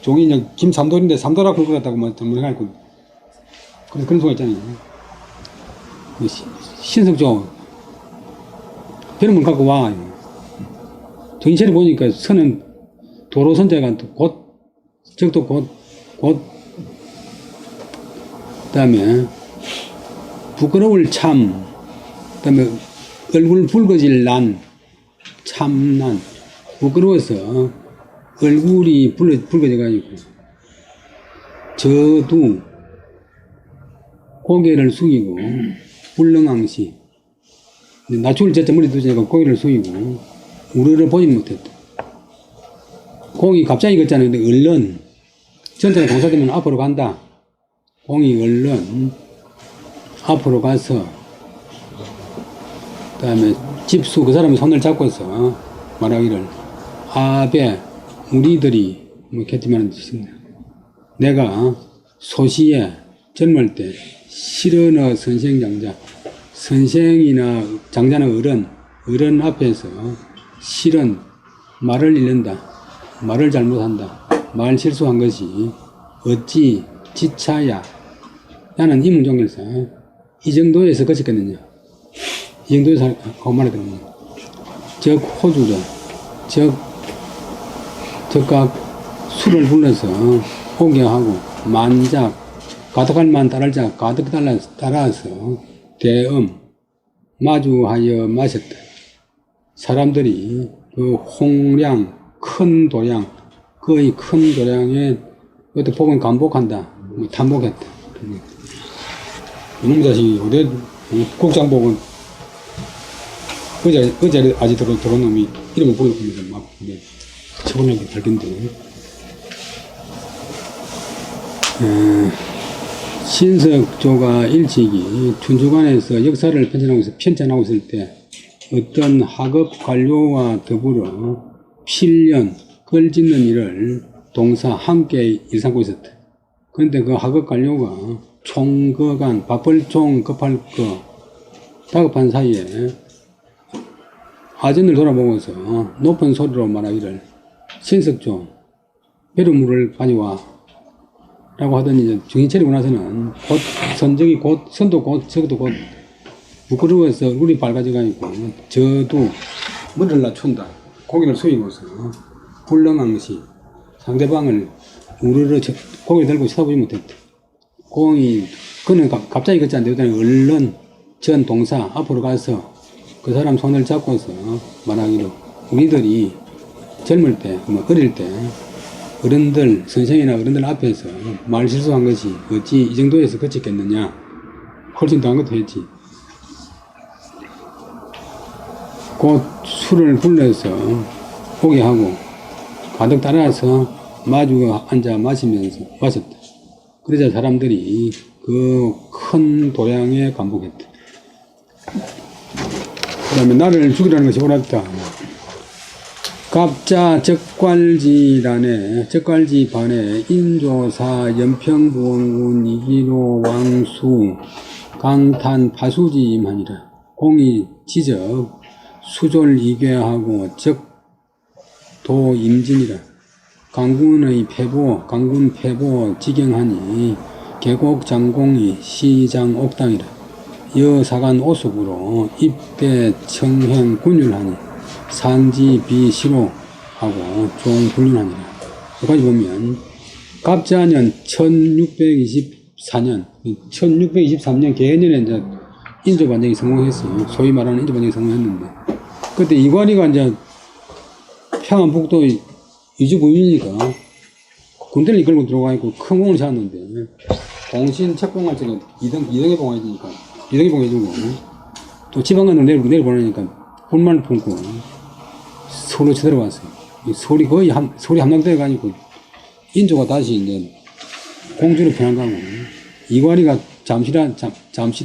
종이 그냥 김삼돌인데 삼돌아 굵것 같다고 막 전문가가 있고 그런 소가 있잖아요. 신석조 별문 갖고 와. 정신차려 보니까 선은 도로선자가 곧 적도 곧 그다음에 부끄러울 참, 그다음에 얼굴 붉어질 난, 참난, 부끄러워서 얼굴이 붉어져가지고 저도 고개를 숙이고 불렁앙시 낮출 때쯤 머리 두자니까 고개를 숙이고 우르르 보지 못했다. 공이 갑자기 걷잖아요. 근데 얼른 전차가 공사되면 앞으로 간다. 공이 얼른 앞으로 가서 그 다음에 집수 그 사람이 손을 잡고서 말하기를 아베 우리들이 뭐 겠지만 내가 소시에 젊을 때 실언어 선생장자 선생이나 장자는 어른 앞에서 실언 말을 잃는다 말을 잘못한다 말 실수한 것이 어찌 지차야 나는 이 문장에서 이 정도에서 그쳤겠느냐 이 정도에서 하고 말했거든요. 적 호주죠. 적각 술을 불러서 호개하고 만작 가득할 만 따를 자 가득 따라서 대음 마주하여 마셨다. 사람들이 그 홍량 큰 도량 거의 큰 도량에 그것도 복은 감복한다. 뭐 탐복했다. 이놈 자식이 어디 국장복은 어제 아직 들어온 놈이 이름을 부르면서 막 처벌하게 될 건데 신석조가 일찍이 춘주관에서 역사를 편찬하고 있을 때 어떤 학업 관료와 더불어 필연 끌짓는 일을 동사 함께 일삼고 있었다. 그런데 그 학업 관료가 총거간 바쁠 총 급할 거 다급한 사이에 아전을 돌아보면서 높은 소리로 말하기를 신석조 배류물을 가져와 라고 하더니 이제 정신 차리고 나서는 곧 선도 곧 적도 곧 부끄러워서 얼굴이 밝아져가지고 저도 머리를 낮춘다 고개를 숙이고서 불렁앙시 상대방을 우르르 고개를 들고 쳐다보지 못했다. 그는 갑자기 걷지 않는데 얼른 전 동사 앞으로 가서 그 사람 손을 잡고서 말하기로 우리들이 젊을 때, 어릴 때 어른들, 선생이나 어른들 앞에서 말 실수한 것이 어찌 이 정도에서 그쳤겠느냐. 훨씬 더한 것도 했지. 곧 술을 불러서 오게 하고 가득 따라서 마주 앉아 마셨다. 그러자 사람들이 그 큰 도량에 감복했다. 그 다음에 나를 죽이라는 것이 옳았다. 갑자 적괄지 반에 인조사 연평부원군 이기로 왕수 강탄 파수지임하니라. 공이 지적 수졸 이괴하고 적도 임진이라. 강군 패보 지경하니 계곡 장공이 시장 옥당이라. 여사간 오숙으로 입대 청행 군율하니 산지 비시로 하고 종불륜하니라. 여기까지 보면 갑자년 1623년 개년에 이제 인조반정이 성공했어요. 소위 말하는 인조반정이 성공했는데 그때 이관이가 이제 평안북도 유지부인이니까 군대를 이끌고 들어가 있고 큰 공을 세웠는데 공신 책봉할 때는 이등에 봉해야 되니까 이등에 봉해주고 또 지방간으로 내려보내니까 불만을 품고 서울로 쳐들어왔어요. 서울이 거의 서울이 함락되어가지고 인조가 다시 이제 공주로 변한다고 이관이가 잠시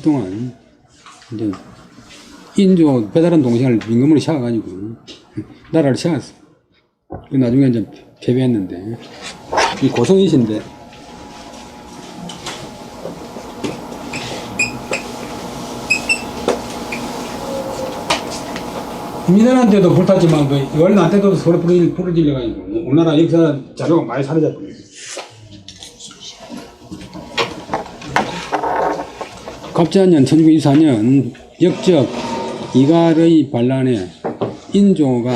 동안 이제 인조 배달한 동생을 민금으로 씌워가지고 나라를 씌웠어. 나중에 이제 패배했는데 이 고성이신데 민원한테도 불탔지만 그 월나한테도 서로 부러질려가지고 우리나라 역사 자료가 많이 사라졌거든요. 갑자년 1924년 역적 이갈의 반란에 인조가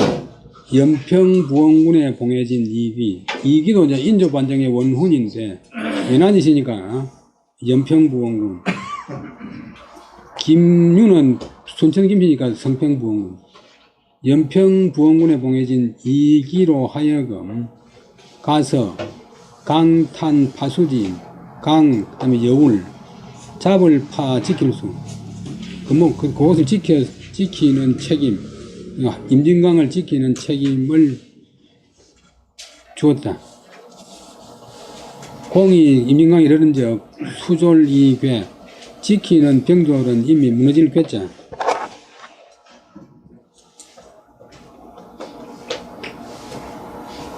연평부원군에 봉해진 이기도 이제 인조 반정의 원훈인데 외난이시니까 연평부원군, 김유는 순천 김씨니까 성평부원군, 연평부원군에 봉해진 이기로 하여금 가서 강탄 파수진, 그다음에 여울, 잡을 파 지킬 수, 그것을 지키는 책임, 임진강을 지키는 책임을 주었다. 공이 임진강이 이르는적 수졸이괴, 지키는 병졸은 이미 무너질 괴짜.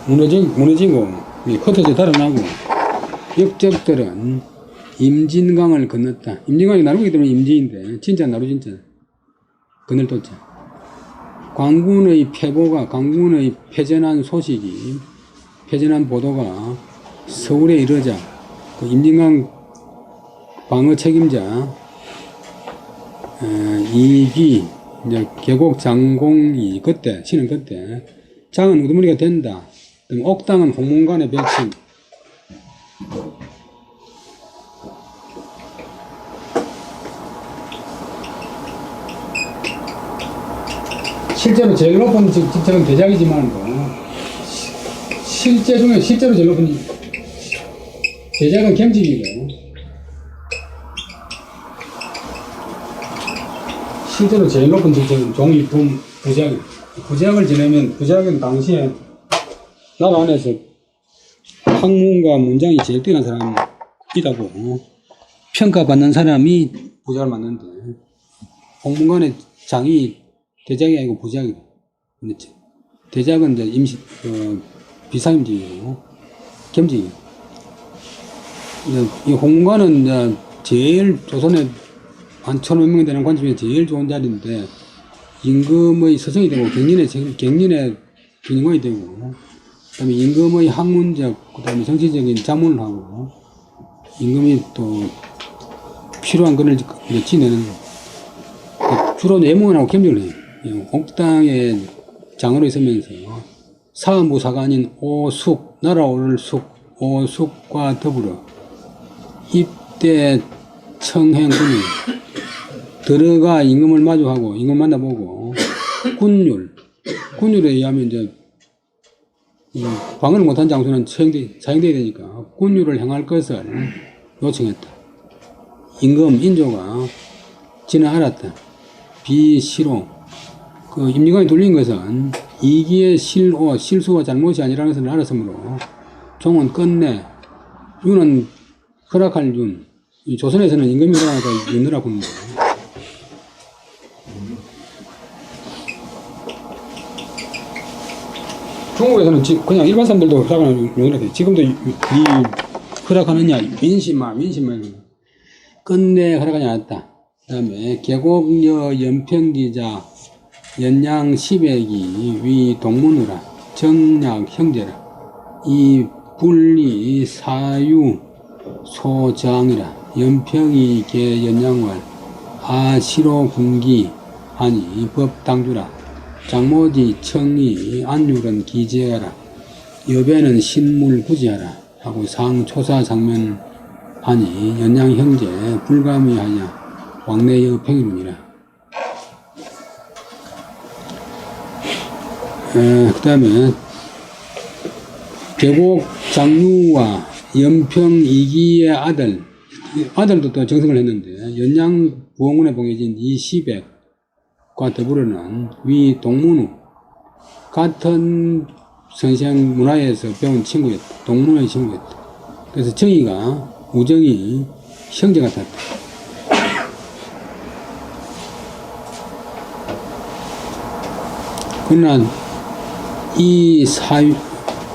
무너지고 흩어져 달아나고 역적들은 임진강을 건넜다. 임진강이 나루기 때문에 임진인데 진짜 나루 진짜 건널도자. 광군의 패전한 보도가 서울에 이르자 그 임진강 방어 책임자 이기 이제 계곡 장공이 신은 그때 장은 우두머리가 된다. 옥당은 홍문관에 배치. 실제로 제일 높은 직책은 대장이지만 실제로 제일 높은 대장은 겸직이고 실제로 제일 높은 직책은 종이품 부장. 부장을 지내면 부장은 당시에 나라 안에서 학문과 문장이 제일 뛰어난 사람이라고 평가받는 사람이 부장을 맡는데 홍문관의 장이 대장이 아니고 부장이고 그렇지. 대장은 이제 비상임직이고 겸직이고 이 홍문관은 이제 제일 조선에 한 1,500명 되는 관 중에 제일 좋은 자리인데 임금의 서성이 되고 경륜의 경영관이 되고 그다음에 임금의 학문적 그다음에 정치적인 자문을 하고 임금이 또 필요한 것을 지내는 주로 예문하고 겸직을 해요. 옥당에 장으로 있으면서 사헌부 사관인 오숙, 나라오를 숙, 오숙과 더불어 입대 청행군이 들어가 임금을 마주하고 임금 만나보고 군율에 의하면 이제 방어를 못한 장수는 사형돼야 되니까 군율을 행할 것을 요청했다. 인조가 지는 알았다. 비시로 임진강이 돌린 것은 이기의 실수와 잘못이 아니라는 것을 알았으므로 종은 끝내 윤은 허락할 윤. 이 조선에서는 임금이 허락하니까 윤이라고 부릅니다. 중국에서는 그냥 일반 사람들도 허락하는 윤이라고 해요. 지금도 허락하느냐 민심만 끝내 허락하지 않았다. 그 다음에 계곡여 연평기자 연양 10액이 위 동문우라 정약 형제라 이 분리 사유 소장이라 연평이 계 연양월 아시로 군기 하니 법당주라 장모지 청이 안율은 기재하라 여배는 신물 구지하라 하고 상초사 상면 하니 연양 형제 불가미하여 왕래여 평일이니라. 그 다음에 계곡 장류와 연평 이기의 아들도 또 정승을 했는데 연양 부원군에 봉해진 이시백과 더불어는 위 동문우 같은 선생 문화에서 배운 친구였다. 동문의 친구였다. 그래서 우정이 형제 같았다. 그러나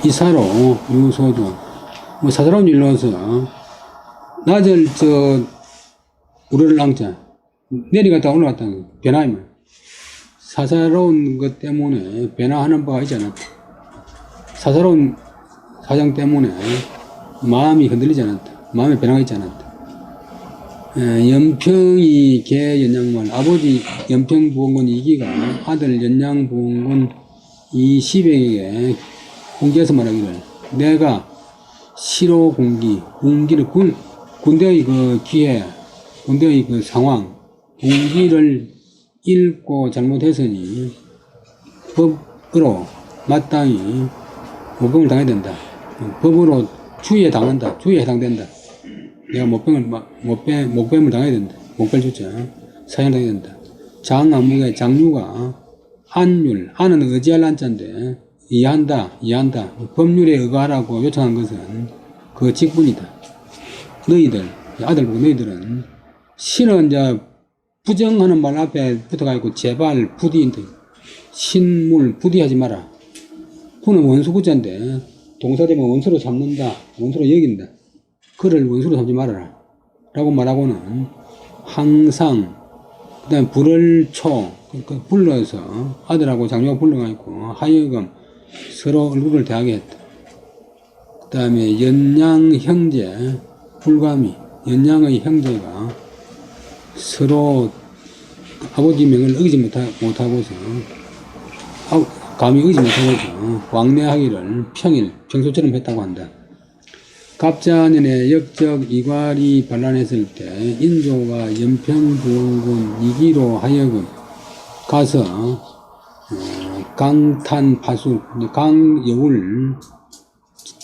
이사로 유소조 사사로운 일로서 낮을 우르를 랑자 내려갔다 올라갔다 변화이면 사사로운 것 때문에 변화하는 바가 있지 않았다. 사사로운 사정 때문에 마음이 흔들리지 않았다. 마음의 변화가 있지 않았다. 연평이 개 연양말, 아버지 연평부원군 이기가 아들 연양부원군 이시백에게 공개해서 말하기를, 내가 시로 군기를 군대의 그 기회, 군대의 그 상황, 군기를 읽고 잘못했으니 법으로 마땅히 모병을 당해야 된다. 법으로 추위에 당한다. 추위에 해당된다. 내가 목뱀을 당해야 된다. 목벨 주자. 사형 당해야 된다. 장암무게 장류가 안은 의지할 안자인데, 이해한다. 법률에 의거하라고 요청한 것은 그 직분이다. 너희들, 아들 보고 너희들은 신은 이제 부정하는 말 앞에 붙어가지고 제발 부디인데, 신물 부디하지 마라. 부는 원수구자인데 동사되면 원수로 삼는다. 원수로 여긴다. 그를 원수로 삼지 말아라. 라고 말하고는 항상 그 다음에 불을 불러서 아들하고 장녀가 불러가지고 하여금 서로 얼굴을 대하게 했다. 그 다음에 연양 형제 불감이 연양의 형제가 서로 아버지 명을 어기지 못하고서 감히 의지 못하고서 왕래하기를 평소처럼 했다고 한다. 갑자년에 역적 이괄이 반란했을 때 인조가 연평부원군 이기로 하여금 가서 강탄파수 강여우를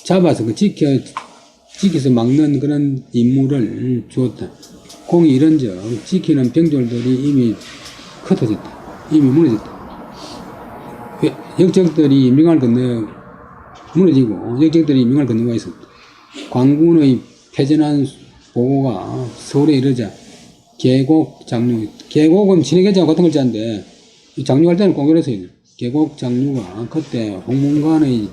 잡아서 지켜서 막는 그런 임무를 주었다. 공이 이런적 지키는 병졸들이 이미 흩어졌다. 이미 무너졌다. 역적들이 명을 건너 무너지고 역적들이 명을 건너가 있었다. 광군의 패전한 보고가 서울에 이르자 계곡 장류, 계곡은 진해계자와 같은 글자인데 장류할 때는 공교를 써야 돼. 계곡 장류가 그때 홍문관의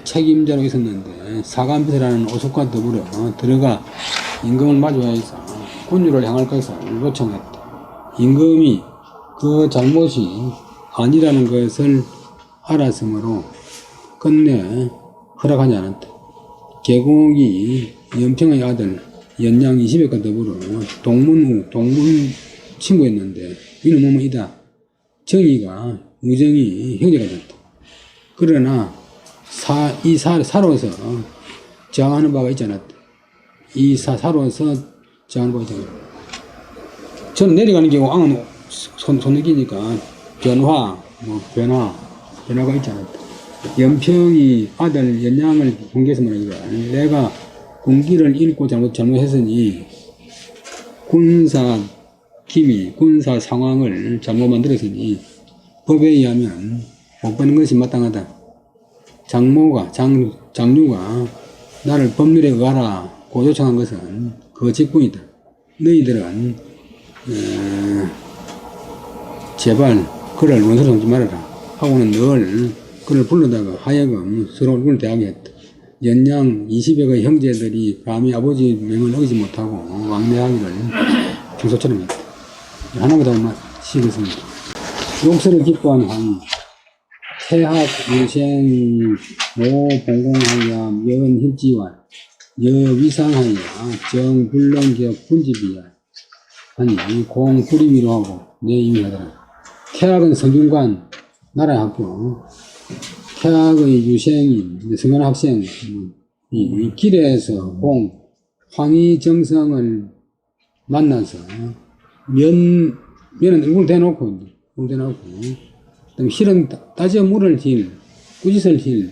책임자로 있었는데 사관비서라는 오숙과 더불어 들어가 임금을 마주하여서 군주를 향할 것을 요청했다. 임금이 그 잘못이 아니라는 것을 알았으므로 끝내 허락하지 않았다. 계곡이 연평의 아들 연양 20회과 더불어 동문 친구였는데 이는 뭐뭐이다. 정의가 우정이 형제가 됐다. 그러나 사로서 저항하는 바가 있지 않았다. 사로서 저항하는 바가 있지 않았다. 저는 내려가는 경우 앙은 손느끼니까 변화가 있지 않았다. 연평이 아들 연양을 공개해서 말하기가 내가 군기를 읽고 잘못했으니 군사 상황을 잘못 만들었으니 법에 의하면 복받는 것이 마땅하다. 장류가 나를 법률에 의하라고 요청한 것은 그 직분이다. 너희들은 제발 그를 원수로 삼지 말아라 하고는 늘 그를 불러다가 하여금 서로 얼굴을 대하게 했다. 연양 20여의 형제들이 감히 아버지 명을 어기지 못하고 왕래하기를 평소처럼 했다. 하나보다 시겠습니다. 용서를 기뻐한 왕이 태학 유생 모봉공하여 여은힐지와 여위상하여 정불렁기업 군집이야 하니 공불임이로 하고 내 임의하더라. 태학은 성균관 나라의 학교, 태학의 유생인 성관 학생 이 길에서 황희정성을 만나서 면은 얼굴 대놓고 그다음에 실은 따져 물을 꾸짖을 힐,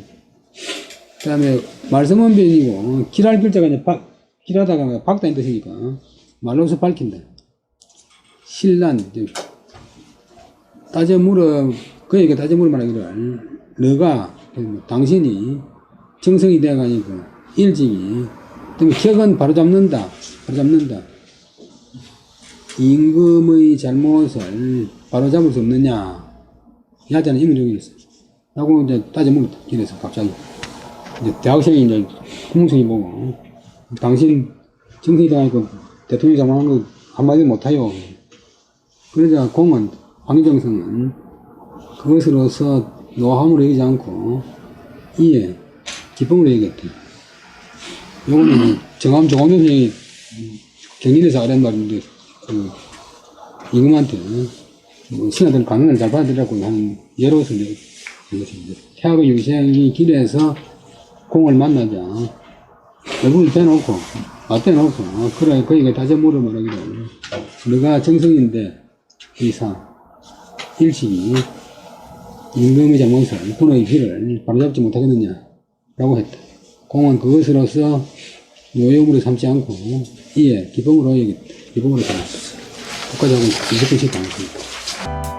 그다음에 말씀은 변이고 길할 글자가 이제 길하다가 박다는 뜻이니까 말로서 밝힌다. 신란 따져 물어 그에게 따져 물어 말하기를 너가 당신이 정성이 되어가니까 일찍이 그다음에 격은 바로잡는다. 임금의 잘못을 바로잡을 수 없느냐 야자는 임의적이었어 라고 이제 따져 물었다. 길에서 갑자기 이제 대학생이 이제 국문생이 보고 당신 정성이 되어가니까 대통령이 잘못한 거 한마디 못해요. 그러자 공은 황희정성은 그것으로서 노함으로 여기지 않고 이에 기쁨으로 얘기했다. 요거는 정암 조광조 선생이 경인에서 아랜 말인데, 그, 임금한테, 신하들 강연을 잘 받으라고 하는 예로서 태학의 유생이 길에서 공을 만나자. 얼굴을 대놓고, 맞대놓고, 그래, 그니까 다시 물어 말하기로. 너가 정성인데, 이사, 일식이, 임금의 잘못을, 군의 비를 바로잡지 못하겠느냐, 라고 했다. 공은 그것으로서 노여물을 삼지 않고, 이에 기범으로 여겼다. 기범으로 삼았다. 국가적으로 20분씩 당했습니다.